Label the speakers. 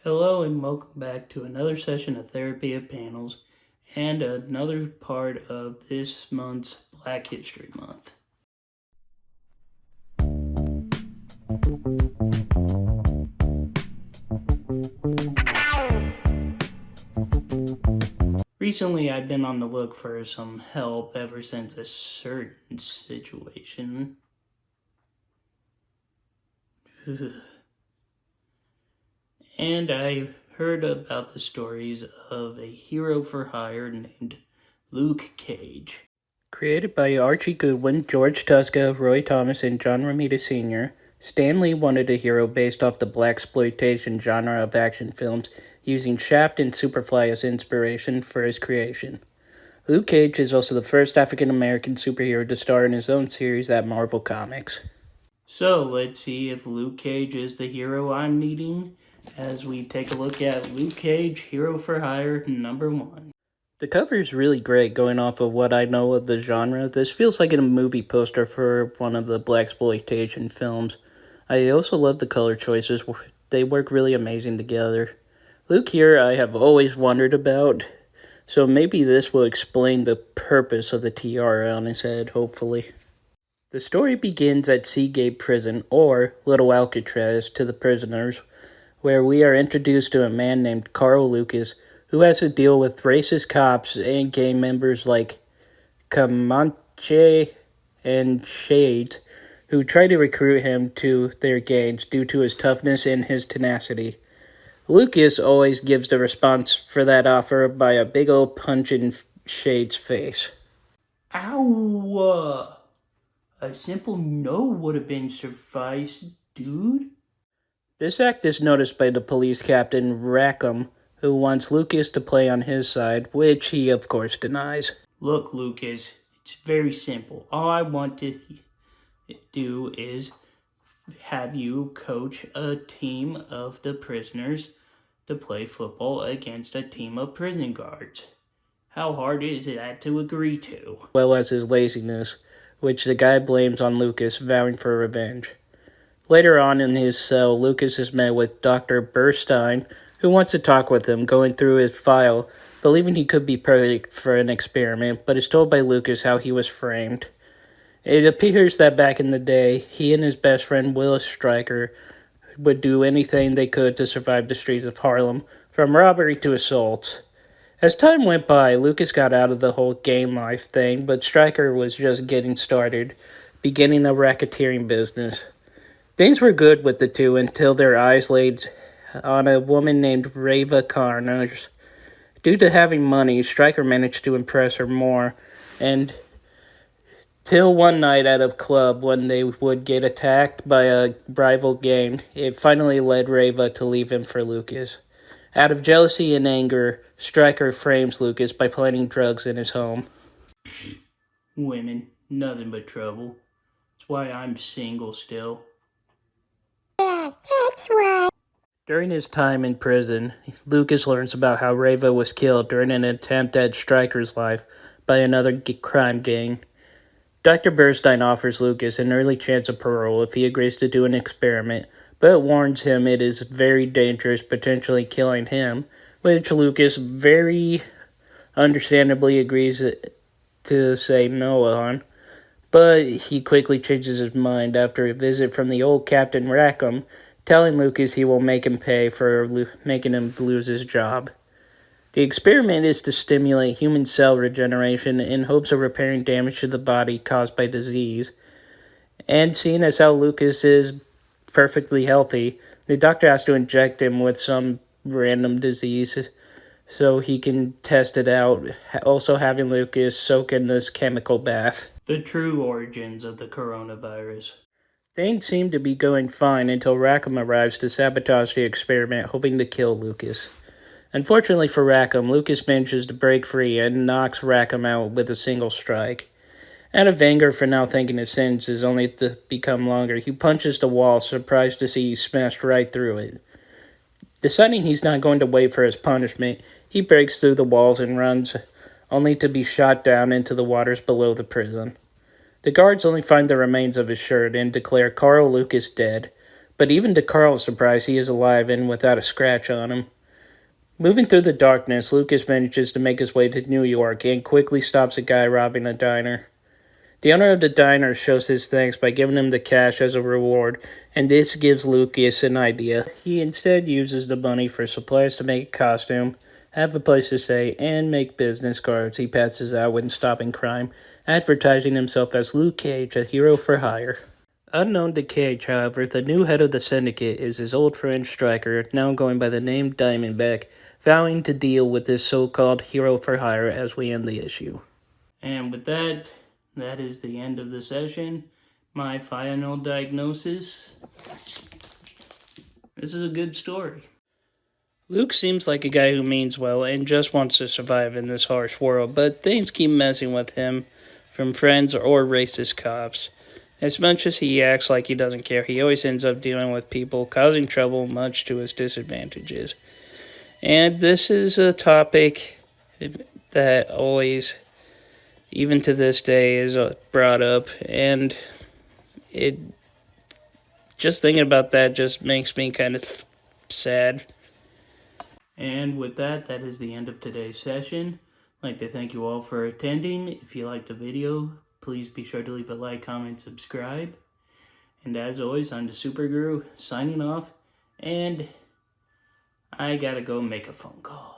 Speaker 1: Hello and welcome back to another session of Therapy of Panels and another part of this month's Black History Month. Recently, I've been on the look for some help ever since a certain situation. And I heard about the stories of a hero for hire named Luke Cage. Created by Archie Goodwin, George Tuska, Roy Thomas, and John Romita Sr., Stan Lee wanted a hero based off the blaxploitation genre of action films, using Shaft and Superfly as inspiration for his creation. Luke Cage is also the first African-American superhero to star in his own series at Marvel Comics. So let's see if Luke Cage is the hero I'm needing as we take a look at Luke Cage, Hero for Hire, number 1. The cover is really great going off of what I know of the genre. This feels like a movie poster for one of the blaxploitation films. I also love the color choices. They work really amazing together. Luke here I have always wondered about, so maybe this will explain the purpose of the tiara on his head, hopefully. The story begins at Seagate Prison, or Little Alcatraz to the prisoners, where we are introduced to a man named Carl Lucas, who has to deal with racist cops and gang members like Comanche and Shades, who try to recruit him to their gangs due to his toughness and his tenacity. Lucas always gives the response for that offer by a big old punch in Shades' face. Ow! A simple no would have been suffice, dude. This act is noticed by the police captain, Rackham, who wants Lucas to play on his side, which he of course denies. Look, Lucas, it's very simple. All I want to do is have you coach a team of the prisoners to play football against a team of prison guards. How hard is that to agree to? Well as his laziness, which the guy blames on Lucas, vowing for revenge. Later on in his cell, Lucas is met with Dr. Burstein, who wants to talk with him, going through his file, believing he could be perfect for an experiment, but is told by Lucas how he was framed. It appears that back in the day, he and his best friend Willis Stryker would do anything they could to survive the streets of Harlem, from robbery to assaults. As time went by, Lucas got out of the whole gang life thing, but Stryker was just getting started, beginning a racketeering business. Things were good with the two until their eyes laid on a woman named Rava Carnage. Due to having money, Stryker managed to impress her more, and till one night at a club when they would get attacked by a rival gang, it finally led Rava to leave him for Lucas. Out of jealousy and anger, Stryker frames Lucas by planting drugs in his home. Women, nothing but trouble. That's why I'm single still.
Speaker 2: Yeah, that's right.
Speaker 1: During his time in prison, Lucas learns about how Rava was killed during an attempt at Stryker's life by another crime gang. Dr. Burstein offers Lucas an early chance of parole if he agrees to do an experiment, but warns him it is very dangerous, potentially killing him, which Lucas very understandably agrees to say no on. But he quickly changes his mind after a visit from the old Captain Rackham, telling Lucas he will make him pay for making him lose his job. The experiment is to stimulate human cell regeneration in hopes of repairing damage to the body caused by disease. And seeing as how Lucas is perfectly healthy, the doctor has to inject him with some random disease so he can test it out, also having Lucas soak in this chemical bath. The true origins of the coronavirus. Things seem to be going fine until Rackham arrives to sabotage the experiment, hoping to kill Lucas. Unfortunately for Rackham, Lucas manages to break free and knocks Rackham out with a single strike. Out of anger for now thinking his sins is only to become longer, he punches the wall, surprised to see he smashed right through it. Deciding he's not going to wait for his punishment, he breaks through the walls and runs, only to be shot down into the waters below the prison. The guards only find the remains of his shirt and declare Carl Lucas dead, But even to Carl's surprise, he is alive and without a scratch on him. Moving through the darkness, Lucas manages to make his way to New York and quickly stops a guy robbing a diner. The owner of the diner shows his thanks by giving him the cash as a reward, and this gives Lucas an idea. He instead uses the money for supplies to make a costume, have a place to stay, and make business cards he passes out when stopping crime, advertising himself as Luke Cage, a hero for hire. Unknown to Cage, however, the new head of the syndicate is his old friend Stryker, now going by the name Diamondback, vowing to deal with this so-called hero for hire as we end the issue. And with that, that is the end of the session. My final diagnosis. This is a good story. Luke seems like a guy who means well and just wants to survive in this harsh world, but things keep messing with him from friends or racist cops. As much as he acts like he doesn't care, he always ends up dealing with people causing trouble, much to his disadvantages. And this is a topic that always, even to this day, is brought up, and it just thinking about that just makes me kind of sad. And with that, that is the end of today's session. I'd like to thank you all for attending. If you liked the video, please be sure to leave a like, comment, subscribe. And as always, I'm the Super Guru, signing off, and I gotta go make a phone call.